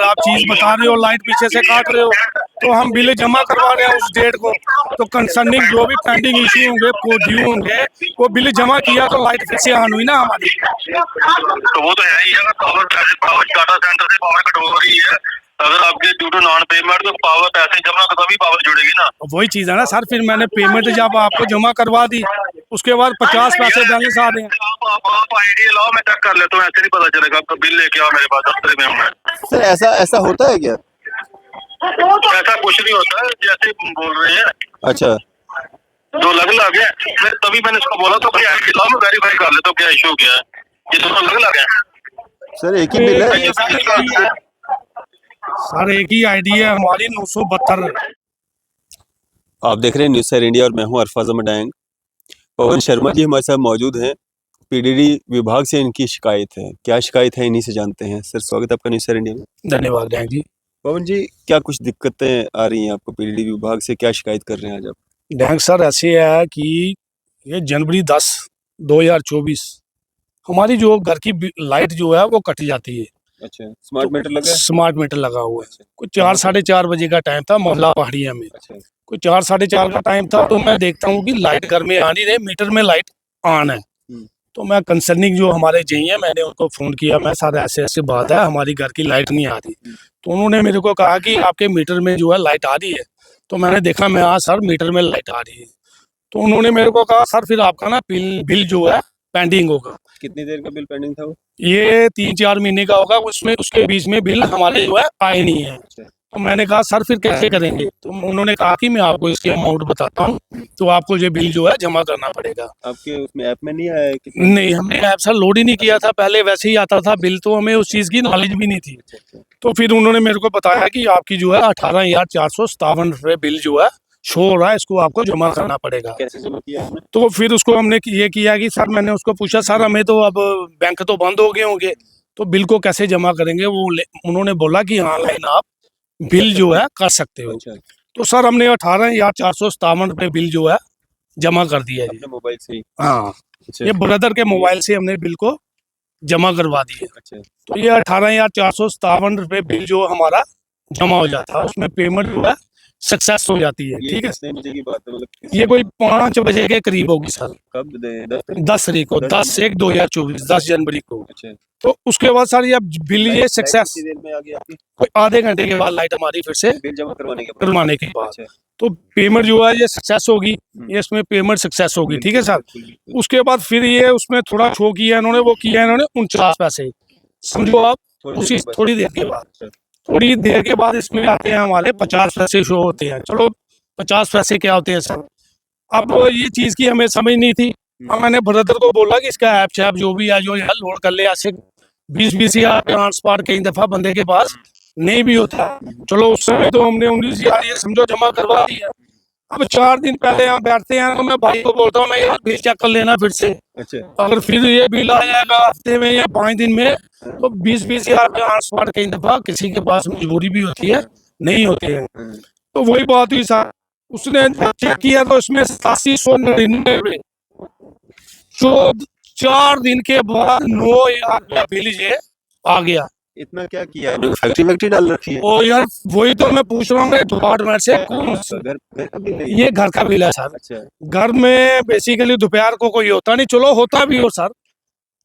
आप चीज बता रहे हो, लाइट पीछे से काट रहे हो, तो हम बिल जमा करवा रहे हैं उस डेट को, तो कंसर्निंग जो भी पेंडिंग इश्यू होंगे, ड्यू होंगे, वो बिल जमा किया तो लाइट फिर से ऑन हुई ना हमारी। तो वो तो है ही, अगर पावर डाटा सेंटर से पावर कट हो रही है, अगर आपके ड्यू टू नॉन पेमेंट तो पावर पैसे जमा तो तभी पावर जुड़ेगी ना। वही चीज है ना सर, फिर मैंने पेमेंट जब आपको जमा करवा दी, उसके बाद 50 पैसे बैलेंस आ रहे हैं। आप आईडी लाओ, मैं चेक कर लेता हूँ, ऐसे नहीं पता चलेगा। आपका बिल लेके आओ मेरे पास दफ्तर में हूँ। सर ऐसा होता है क्या? ऐसा कुछ नहीं होता है जैसे बोल रहे हैं। अच्छा, दो अलग अलग है, तभी मैंने इसको बोला तो भाई आईडी लाओ, मैं वेरीफाई कर लेता हूँ क्या इशू क्या है। ये दोनों अलग अलग है सर एक ही बिल है? सर एक ही आईडी है हमारी 972। आप देख रहे हैं न्यूज़ सर इंडिया और मैं हूं अरफाज अहमद डायंग। पवन शर्मा जी हमारे साथ मौजूद हैं। पीडीडी विभाग से इनकी शिकायत है, क्या शिकायत है इन्हीं से जानते हैं। सर स्वागत है आपका न्यूज़ सर इंडिया में। धन्यवाद डायंग जी। पवन जी, क्या कुछ दिक्कतें आ रही हैं आपको पीडीडी विभाग से, क्या शिकायत कर रहे हैं आज आप? डायंग सर ऐसे है कि ये जनवरी 10, 2024 हमारी जो घर की लाइट जो है वो कट जाती है। अच्छा, स्मार्ट मीटर लगा है? स्मार्ट मीटर लगा हुआ है। अच्छा। कुछ 4 साढ़े 4 बजे का टाइम था मोहल्ला पहाड़िया में। अच्छा। कुछ 4 साढ़े 4 का टाइम था, तो मैं देखता हूँ कि लाइट घर में आ नहीं रही, मीटर में लाइट ऑन है। तो मैं कंसर्निंग जो हमारे जी है, मैंने उनको फोन किया, मैं सर ऐसे ऐसे बात है, हमारी घर की लाइट नहीं आ रही। तो उन्होंने मेरे को कहा कि आपके मीटर में जो है लाइट आ रही है। तो मैंने देखा, मैं हाँ सर मीटर में लाइट आ रही है। तो उन्होंने मेरे को कहा सर फिर आपका ना बिल जो है पेंडिंग होगा। कितनी देर का बिल पेंडिंग था वो? ये 3-4 महीने का होगा, उसमें उसके बीच में बिल हमारे जो है आए नहीं है। तो मैंने कहा सर फिर कैसे करेंगे। तो उन्होंने कहा कि मैं आपको इसकी अमाउंट बताता हूँ, तो आपको ये बिल जो है जमा करना पड़ेगा। आपके उसमें ऐप में नहीं आया? नहीं, हमने ऐप सर लोड ही नहीं किया था, पहले वैसे ही आता था बिल, तो हमें उस चीज़ की नॉलेज भी नहीं थी। तो फिर उन्होंने मेरे को बताया कि आपकी जो है 18,457 रुपये बिल जो है शो हो रहा है, इसको आपको जमा करना पड़ेगा। कैसे जमा किया आपने? तो फिर उसको हमने ये किया कि सर, मैंने उसको पूछा सर हमें तो अब बैंक तो बंद हो गए होंगे, तो बिल को कैसे जमा करेंगे। उन्होंने बोला कि ऑनलाइन आप बिल जो है कर सकते हो। अच्छा। तो सर हमने 18,457 रुपये बिल जो है जमा कर दिया है। मोबाइल से ही? हाँ, अच्छा। ये ब्रदर के मोबाइल से हमने बिल को जमा करवा दिए। अच्छा। तो ये 18,457 रुपये बिल जो हमारा जमा हो जाता है, उसमें पेमेंट जो है सक्सेस हो जाती है। ठीक है, कितने बजे की बात है? मतलब ये कोई 5 बजे के करीब होगी सर। कब? 10 तारीख को, 10/1/2024, 10 जनवरी को। अच्छा। तो उसके बाद सर ये बिल ये सक्सेस, कितनी देर में आ गया आपकी? कोई आधे घंटे के बाद लाइट हमारी फिर से बिल जमा करवाने के बाद। अच्छा। तो पेमेंट जो है ये सक्सेस होगी, ये इसमें पेमेंट सक्सेस होगी। ठीक है सर। उसके बाद फिर ये उसमें थोड़ा शो किया इन्होंने, वो किया इन्होंने 49 पैसे, समझो आप। उसी थोड़ी देर के बाद इसमें आते हैं हमारे 50 पैसे शो होते हैं। चलो 50 पैसे क्या होते हैं सर, अब ये चीज़ की हमें समझ नहीं थी। मैंने ब्रदर को बोला कि इसका ऐप शैप जो भी है जो है लोड कर ले। ऐसे 20 हज़ार ट्रांसफर कई दफ़ा बंदे के पास नहीं भी होता। चलो उस समय तो हमने 19,000 ये समझो जमा करवा दिया। अब 4 दिन पहले यहाँ बैठते हैं, तो मैं भाई को बोलता हूँ मैं यार बिल चेक कर लेना फिर से। अच्छा। अगर फिर ये बिल आ जाएगा हफ्ते में या 5 दिन में, तो 20 हज़ार ट्रांसफर कई दफ़ा किसी के पास मजबूरी भी होती है, नहीं होती है। तो वही बात हुई सर, उसने चेक किया तो इसमें 8799 जो 4 दिन के बाद 9,000 बिल ये आ गया। इतना क्या किया? फैक्ट्री डाल रखी है? ओ यार वही तो मैं पूछ रहा हूँ डिपार्टमेंट से, कौन ये घर का बिल है सर। अच्छा। घर में बेसिकली दोपहर को कोई होता नहीं, चलो होता भी हो सर,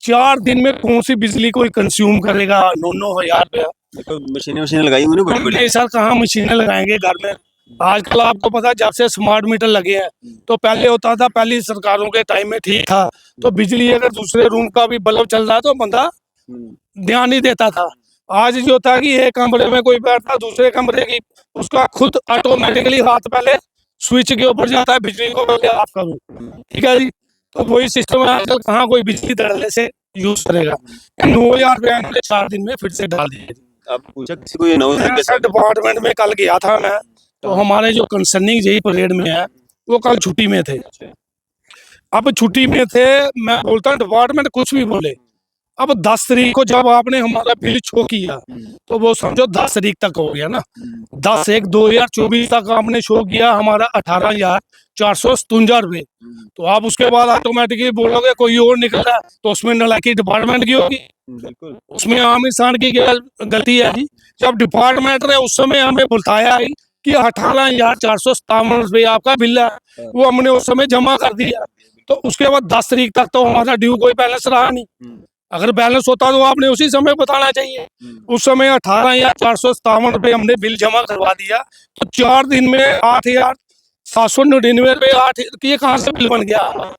4 दिन में कौन सी बिजली कोई कंज्यूम करेगा 9,000 रुपया। तो मशीनें लगाई हुई ना बड़ी? सर कहाँ मशीनें लगाएंगे घर में। आजकल आपको पता है जब से स्मार्ट मीटर लगे हैं, तो पहले होता था, पहली सरकारों के टाइम में ठीक था, तो बिजली अगर दूसरे रूम का भी बल्ब चल रहा है तो बंदा ध्यान नहीं देता था। आज जो था कि एक कमरे में कोई बैठता, दूसरे कमरे की उसका खुद ऑटोमेटिकली हाथ पहले स्विच के ऊपर जाता है, बिजली को पहले ऑफ करूं। ठीक है जी। तो वही सिस्टम है आजकल, कहाँ कोई बिजली धड़ल्ले से यूज करेगा। 9,000 रुपया 4 दिन में फिर से डाल दिए। आप पूछा किसी को? ये डिपार्टमेंट में कल गया था मैं, तो हमारे जो कंसर्निंग जेई परेड में है वो कल छुट्टी में थे। अब छुट्टी में थे, मैं बोलता हूँ डिपार्टमेंट कुछ भी बोले, अब 10 तारीख को जब आपने हमारा बिल शो किया तो वो समझो 10 तारीख तक हो गया ना। 10/1/2024 तक आपने शो किया हमारा 18,457 रुपये। तो आप उसके बाद ऑटोमेटिकली बोलोगे कोई और निकला, तो उसमें नालायकी डिपार्टमेंट की होगी। बिल्कुल। उसमें आम इंसान की क्या गलती है जी? जब डिपार्टमेंट ने उस समय हमें बताया ही कि 18,457 रुपये आपका बिल है, वो हमने उस समय जमा कर दिया। तो उसके बाद 10 तारीख तक तो हमारा ड्यू कोई बैलेंस रहा नहीं। अगर बैलेंस होता तो आपने उसी समय बताना चाहिए। उस समय 18,457 रुपये हमने बिल जमा करवा दिया, तो 4 दिन में 8,799 रुपये 8 ये कहाँ से बिल बन गया?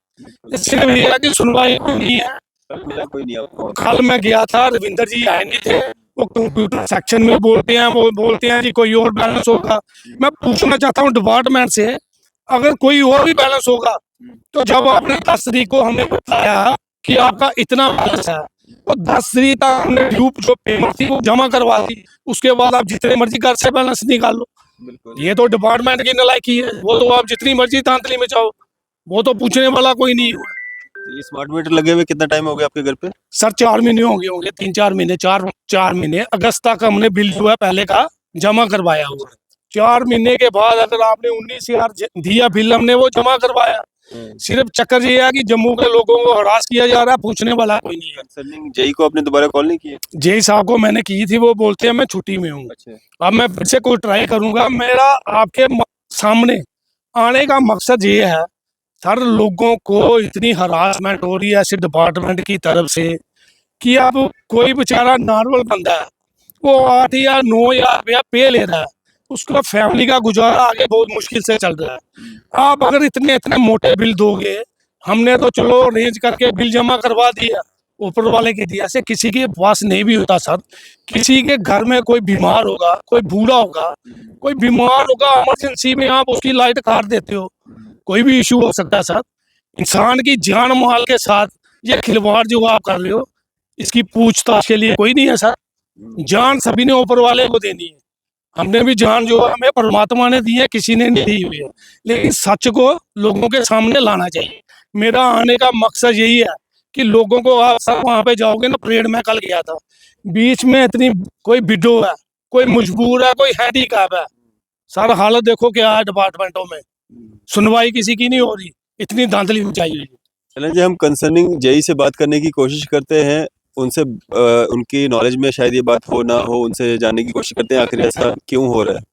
इससे भैया की सुनवाई नहीं है। मिला कोई नहीं आपको? कल मैं गया था, रविंदर जी आए नहीं थे, वो कंप्यूटर सेक्शन में बोलते हैं, वो बोलते हैं जी कोई और बैलेंस होगा। मैं पूछना चाहता हूँ डिपार्टमेंट से, अगर कोई और भी बैलेंस होगा तो जब आपने 10 तारीख को हमें बताया कि आपका इतना बैलेंस है, तो 10 तारीख तक हमने ड्यू जो पेमेंट थी वो जमा करवा दी। उसके बाद आप जितने मर्जी घर से बैलेंस निकाल लो। बिल्कुल। ये तो डिपार्टमेंट की नालायकी है। वो तो आप जितनी मर्जी तांतली में चाहो, वो तो पूछने वाला कोई नहीं है। ये स्मार्ट मीटर लगे हुए कितना टाइम हो गया आपके घर पे? सर 4 महीने हो गए होंगे, 3-4 महीने, 4 महीने। अगस्त तक हमने बिल जो है पहले का जमा करवाया हुआ है। 4 महीने के बाद अगर आपने 19,000 दिया बिल, हमने वो जमा करवाया। सिर्फ चक्कर ये है कि जम्मू के लोगों को हरास किया जा रहा है, पूछने वाला कोई नहीं है। कंसर्निंग जेई को आपने दोबारा कॉल नहीं किया? जेई साहब को मैंने की थी, वो बोलते हैं मैं छुट्टी में हूँ। अच्छा। अब मैं फिर से कोई ट्राई करूंगा। मेरा आपके सामने आने का मकसद ये है, सर लोगों को इतनी हरासमेंट हो रही है ऐसे डिपार्टमेंट की तरफ से कि अब कोई बेचारा नॉर्मल बंदा है, वो 8 या 9,000 रुपया पे ले रहा है, उसका फैमिली का गुजारा आगे बहुत मुश्किल से चल रहा है। आप अगर इतने इतने मोटे बिल दोगे, हमने तो चलो अरेंज करके बिल जमा करवा दिया, ऊपर वाले के दिया से किसी के पास नहीं भी होता सर। किसी के घर में कोई बीमार होगा, कोई बूढ़ा होगा, कोई बीमार होगा, इमरजेंसी में आप उसकी लाइट काट देते हो, कोई भी इशू हो सकता है सर। इंसान की जान माल के साथ ये खिलवाड़ जो आप कर रहे हो, इसकी पूछताछ के लिए कोई नहीं है सर। जान सभी ने ऊपर वाले को देनी है। हमने भी जान जो है हमें परमात्मा ने दी है, किसी ने नहीं दी हुई है, लेकिन सच को लोगों के सामने लाना चाहिए। मेरा आने का मकसद यही है कि लोगों को, आप सब वहाँ पे जाओगे ना, परेड में कल गया था, बीच में इतनी कोई विडो है, कोई मजबूर है, कोई हैंडीकैप है, सर हालत देखो क्या है डिपार्टमेंटों में। सुनवाई किसी की नहीं हो रही, इतनी धांधली मचाई हुई है। चलें जी, हम कंसर्निंग जेई से बात करने की कोशिश करते हैं, उनसे उनकी नॉलेज में शायद ये बात हो ना हो, उनसे जानने की कोशिश करते हैं आखिर ऐसा क्यों हो रहा है।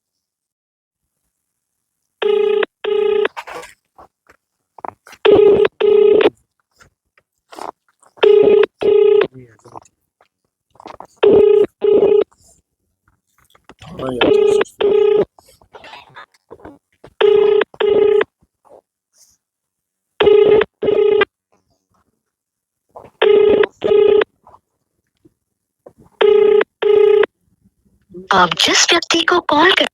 आप जिस व्यक्ति को कॉल कर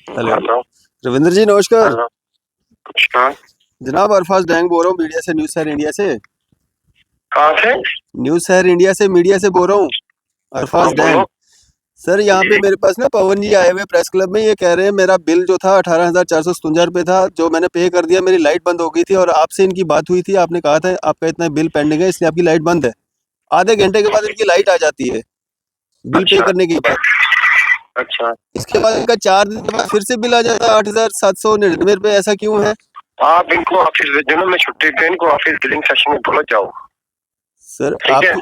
हेलो रविंद्र जी, नमस्कार। नमस्कार। जनाब अरफाज डैंग बोल रहा हूँ मीडिया से, न्यूज शहर इंडिया से। कहाँ से? न्यूज शहर इंडिया से, मीडिया से बोल रहा हूँ, अरफाज डैंग। सर यहाँ पे मेरे पास ना पवन जी आए हुए प्रेस क्लब में, ये कह रहे हैं मेरा बिल जो था 18,457 रुपये था, जो मैंने पे कर दिया, मेरी लाइट बंद हो गई थी और आपसे इनकी बात हुई थी, आपने कहा था आपका इतना बिल पेंडिंग है इसलिए आपकी लाइट बंद है। आधे घंटे के बाद इनकी लाइट आ जाती है बिल पे करने के बाद। अच्छा। इसके बाद इनका 4 दिन के बाद फिर से बिल आ जाता है 8,799 रुपये, ऐसा क्यों है? आप इनको ऑफिस भेजो ना, मैं छुट्टी पे इनको ऑफिस बिलिंग सेशन में बोलो जाओ। सर ठीक है।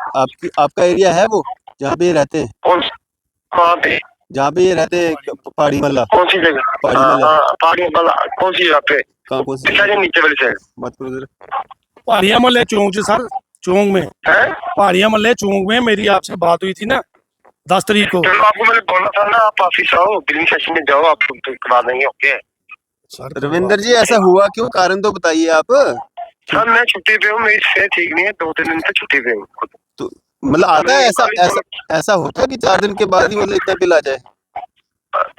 आपका एरिया है वो जहाँ पे ये रहते हैं? कहाँ पे? जहाँ पे ये रहते हैं, पहाड़ी मल्ला। कौन सी जगह? पहाड़ी मल्ला कौन सी जगह पे? कहाँ, कौन सी? नीचे वाली साइड। बात करो जरा। पहाड़िया मल्ले चौक से सर, चौक में, पहाड़िया मल्ले चौक में मेरी आपसे बात हुई थी ना 10 तारीख को। चलो आपको मैंने बोला था ना, आप ऑफिस आओ, बिलिंग सेशन में जाओ, आपको करवा देंगे। ओके रविंदर जी, ऐसा हुआ क्यों, कारण तो बताइए आप। सर मैं छुट्टी पे हूँ, मेरी सेहत ठीक नहीं है, 2-3 दिन से छुट्टी पे हूँ। तो मतलब आता है ऐसा होता है कि 4 दिन के बाद ही मतलब इतना बिल आ जाए?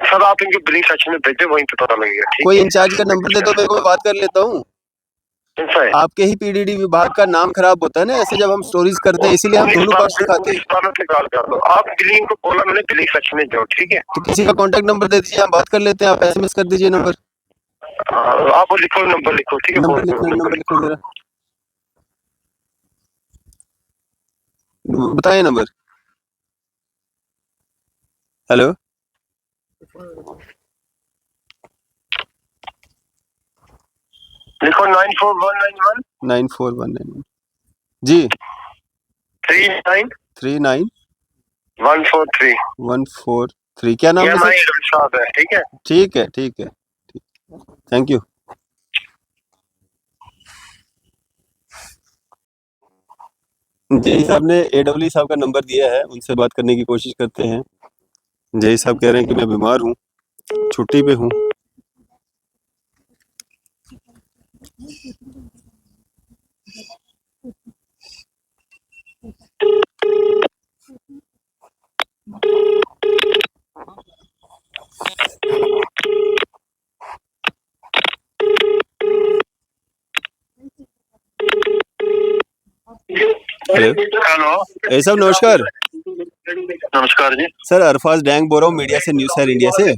सर आप इनके बिलिंग सेक्शन में भेजो, वहीं पे पता लगेगा। ठीक? कोई इंचार्ज का नंबर दे दो मेरे को, बात कर लेता हूँ। आपके ही पीडीडी विभाग का नाम खराब होता है ना ऐसे जब हम स्टोरीज करते हैं, इसीलिए हम दोनों पक्ष दिखाते हैं। निकाल कर लो आप, बिलिंग को बोला मैंने, बिलिंग सेक्शन में जाओ, ठीक है। तो किसी का कांटेक्ट नंबर दे दीजिए, हम बात कर लेते हैं, आप एसएमएस कर दीजिए नंबर। आप लिखो, नंबर लिखो, ठीक है। नंबर लिखो मेरा, बताइए नंबर। हेलो, लिखो 94191 94191 जी 39 39 143। क्या नाम ये है हमारी सर? शॉप है, ठीक है। ठीक है, ठीक है, थैंक यू। जय साहब ने एडब्ल्यू साहब का नंबर दिया है, उनसे बात करने की कोशिश करते हैं। जय साहब कह रहे हैं कि मैं बीमार हूँ, छुट्टी पे हूँ। हेलो, हेलो, जय साहब नमस्कार। नमस्कार जी। सर अरफाज डैंग बोल रहा हूँ मीडिया से, न्यूज़ सर इंडिया से।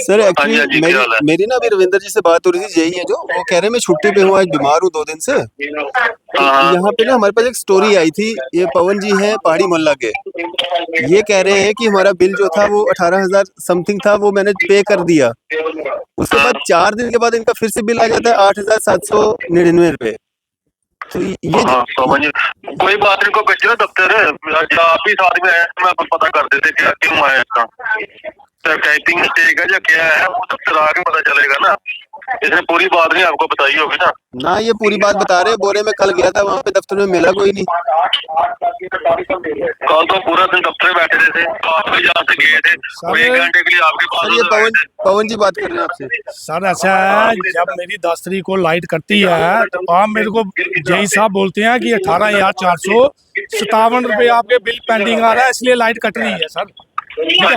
सर हाँ एक्चुअली जी, क्या हाल है? मेरी ना अभी रविंदर जी से बात हो रही थी, यही है जो वो कह रहे हैं मैं छुट्टी पे हूँ, आज बीमार हूँ 2 दिन से। हाँ, यहाँ पे ना हमारे पास एक स्टोरी आई थी, ये पवन जी हैं पहाड़ी मोहल्ला के, ये कह रहे हैं कि हमारा बिल जो था वो 18,000 समथिंग था, वो मैंने पे कर दिया। उसके बाद 4 दिन के बाद इनका फिर से बिल आ जाता है 8,799 रुपए। तो ये हाँ, समझ। कोई बात नहीं, को भेजो ना दफ्तर, आप ही साथ में आए तो मैं पता कर देते क्या क्यों आया इसका, टाइपिंग मिस्टेक है या क्या है, वो दफ्तर आके पता चलेगा ना। इसने पूरी बात नहीं आपको बताई होगी ना। ना ये पूरी बात बता रहे हैं, बोरे में कल गया था वहाँ पे दफ्तर में, मिला कोई नहीं। कल तो पूरा दिन दफ्तर में बैठे थे, आप भी जहाँ से गए थे, वो 1 घंटे के लिए आपके सर ये पास पवन जी बात कर रहे हैं आपसे। सर ऐसा है, जब मेरी 10 तारीख को लाइट कटती है तो आप मेरे को जय साहब बोलते हैं कि 18,457 रुपए आपके बिल पेंडिंग आ रहा है, इसलिए लाइट कट रही है सर। ठीक है,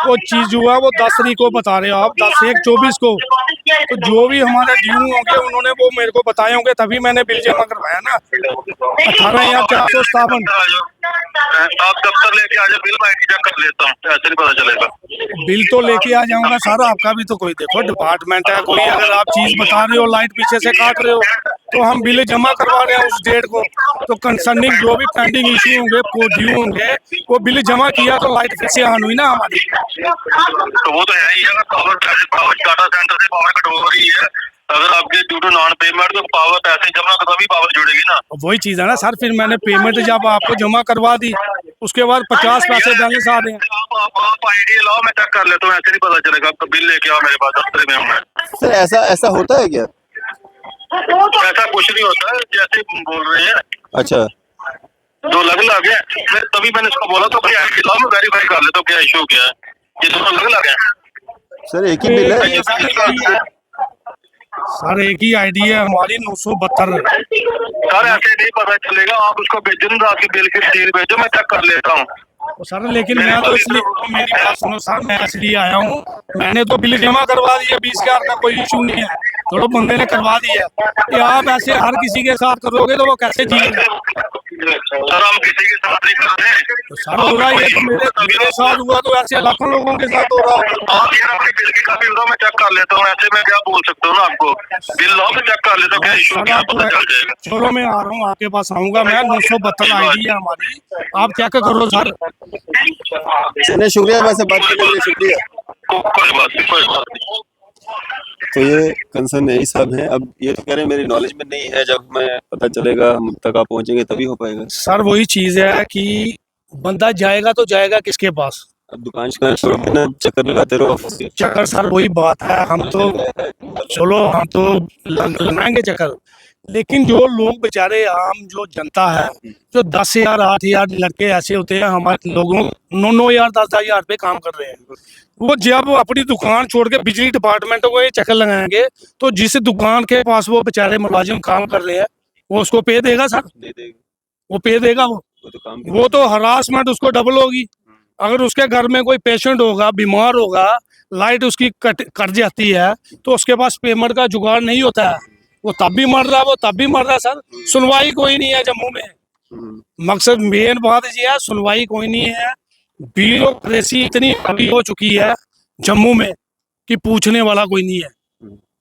वो चीज हुआ वो 10 तारीख को बता रहे हो आप, 10/1/24 को। तो जो भी हमारे ड्यू होंगे उन्होंने वो मेरे को बताए होंगे, तभी मैंने बिल जमा करवाया ना। 18,457। आप दफ्तर लेके आ जाओ, बिल मैं चेक कर लेता हूँ, ऐसे नहीं पता चलेगा। बिल तो लेके आ जाऊंगा सर, आपका भी तो कोई देखो डिपार्टमेंट है कोई, अगर आप चीज बता रहे हो लाइट पीछे से काट रहे हो तो हम बिल जमा करवा रहे हैं उस डेट को, तो कंसर्निंग जो भी पेंडिंग इशू होंगे को ड्यू होंगे वो बिल जमा किया तो लाइट फिर से ऑन हुई ना हमारी। तो वो तो है ही है, पावर डाटा सेंटर से पावर कट हो रही है, अगर आपके ड्यू टू नॉन पेमेंट तो पावर पैसे जमा तो तभी पावर जुड़ेगी ना। वही चीज है ना सर, फिर मैंने पेमेंट जब आपको जमा करवा दी उसके बाद 50 पैसे बैलेंस आ रहे हैं। आप आईडी लाओ, मैं चेक कर लेता हूँ, ऐसे नहीं पता चलेगा। आपका बिल लेके आओ मेरे पास, दफ्तर में हूँ मैं। सर ऐसा होता है क्या? ऐसा कुछ नहीं होता है जैसे बोल रहे हैं। अच्छा, दो अलग है, तभी मैंने इसको बोला तो भाई आईडी लाओ, मैं वेरीफाई कर लेता हूँ क्या इशू क्या है। ये दोनों अलग है सर एक ही बिल है। सर एक ही आईडी है हमारी 972। सर ऐसे नहीं पता चलेगा, आप उसको भेजो ना, आपके बिल की रसीद भेजो, मैं चेक कर लेता हूँ। सर लेकिन मैं तो इसलिए, मेरी बात सुनो सर, मैं इसलिए आया हूँ, मैंने तो बिल जमा करवा दिया 20,000 का, कोई इशू नहीं है, थोड़ा बंदे ने करवा दिया। कि आप ऐसे हर किसी के साथ करोगे तो वो कैसे जिएगा? सर हम किसी के साथ नहीं कर रहे। तो सर हो रहा है, तो मेरे साथ हुआ तो ऐसे लाखों लोगों के साथ हो रहा होगा। आप यार अपने बिल की कॉपी बताओ, मैं चेक कर लेता हूँ, ऐसे मैं क्या बोल सकता हूँ ना आपको। बिल लाओ, मैं चेक कर लेता हूँ क्या इशू क्या, पता चल जाएगा। चलो मैं आ रहा हूँ, आपके पास आऊंगा मैं, 972 आईडी है हमारी, आप क्या करो सर। चलिए शुक्रिया, वैसे बात करने के लिए शुक्रिया। कोई बात नहीं, कोई बात नहीं। तो ये कंसर्न यही सब है। अब ये तो कह रहे हैं मेरी नॉलेज में नहीं है, जब मैं पता चलेगा हम तक आप पहुंचेंगे तभी हो पाएगा। सर वही चीज है कि बंदा जाएगा तो जाएगा किसके पास? अब दुकान ना चक्कर लगाते रहो ऑफिस के। चक्कर सर वही बात है, हम तो चलो हम तो लगाएंगे चक्कर, लेकिन जो लोग बेचारे आम जो जनता है, जो 10,000 8,000 लड़के ऐसे होते हैं हमारे लोगों, 9,000 10,000 पे काम कर रहे हैं, वो जब अपनी दुकान छोड़ के बिजली डिपार्टमेंट को ये चक्कर लगाएंगे तो जिस दुकान के पास वो बेचारे मुलाजिम काम कर रहे हैं वो उसको पे देगा सर? दे देगा, वो पे देगा? वो तो हरासमेंट उसको डबल होगी। अगर उसके घर में कोई पेशेंट होगा, बीमार होगा, लाइट उसकी कट जाती है तो उसके पास पेमेंट का जुगाड़ नहीं होता है, वो तब भी मर रहा, वो तब भी मर रहा सर। सुनवाई कोई नहीं है जम्मू में। मकसद मेन बात ये है, सुनवाई कोई नहीं है। ब्यूरोक्रेसी इतनी हावी हो चुकी है जम्मू में कि पूछने वाला कोई नहीं है।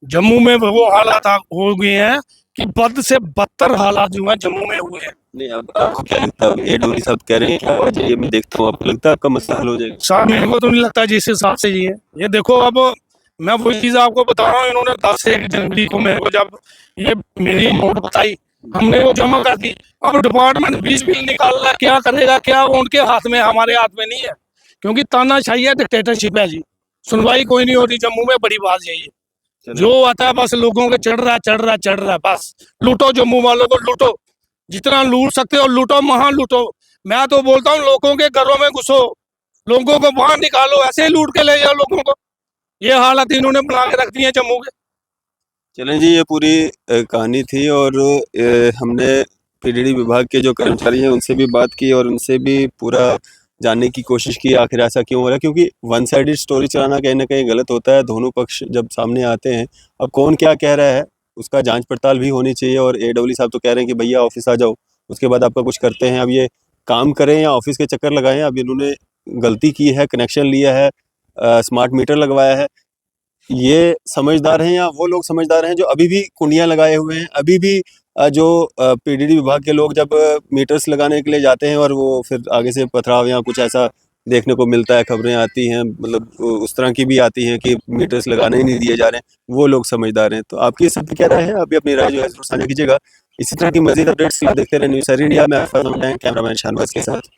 जम्मू में वो हालात हो गए हैं कि बद से बदतर हालात जो है जम्मू में हुए हैं। नहीं, अब आपको क्या लगता है, एडोली साहब कह रहे हैं क्या वजह है? ये मैं देखता हूँ, आपको लगता है आपका मसला हल हो जाएगा? साहब मेरे को तो नहीं लगता जिस हिसाब से ये देखो, अब मैं वही चीज आपको बता रहा हूँ। इन्होंने 10 जनवरी को मेरे को जब ये मेरी अमाउंट बताई, हमने वो जमा कर दी। अब डिपार्टमेंट 20 बिल निकाल रहा है, क्या करेगा क्या, वो उनके हाथ में, हमारे हाथ में नहीं है। क्योंकि तानाशाही है, डिक्टेटरशिप है जी। सुनवाई कोई नहीं हो रही जम्मू में, बड़ी बात यही है। जो आता है बस लोगों के चढ़ रहा है, बस लूटो, जम्मू वालों को लूटो, जितना लूट सकते हो लूटो, महान लूटो। मैं तो बोलता हूँ लोगों के घरों में घुसो, लोगों को बाहर निकालो, ऐसे ही लूट के ले जाओ लोगों को। ये हालत इन्होंने बना के रख दी है जम्मू के। चलें जी, ये पूरी कहानी थी और हमने पीडीडी विभाग के जो कर्मचारी हैं उनसे भी बात की और उनसे भी पूरा जानने की कोशिश की आखिर ऐसा क्यों हो रहा है, क्योंकि वन साइडेड स्टोरी चलाना कहीं ना कहीं गलत होता है। दोनों पक्ष जब सामने आते हैं, अब कौन क्या कह रहा है उसका जांच पड़ताल भी होनी चाहिए। और एडब्ल्यू साहब तो कह रहे हैं कि भैया ऑफिस आ जाओ, उसके बाद आपका कुछ करते हैं। अब ये काम करें या ऑफिस के चक्कर लगाएं, अब इन्होंने गलती की है, कनेक्शन लिया है, स्मार्ट मीटर लगवाया है। ये समझदार हैं या वो लोग समझदार हैं जो अभी भी कुंडियां लगाए हुए हैं? अभी भी जो पीडीडी विभाग के लोग जब मीटर्स लगाने के लिए जाते हैं और वो फिर आगे से पथराव या कुछ ऐसा देखने को मिलता है, खबरें आती हैं, मतलब उस तरह की भी आती हैं कि मीटर्स लगाने ही नहीं दिए जा रहे हैं, वो लोग समझदार हैं। तो आपकी इस सब पे क्या राय है? आप भी अपनी राय जो है जरूर साझा कीजिएगा। इसी तरह की मजीद अपडेट्स देखते रहे न्यूज़ इंडिया में। कैमरामैन शाहनवाज के साथ।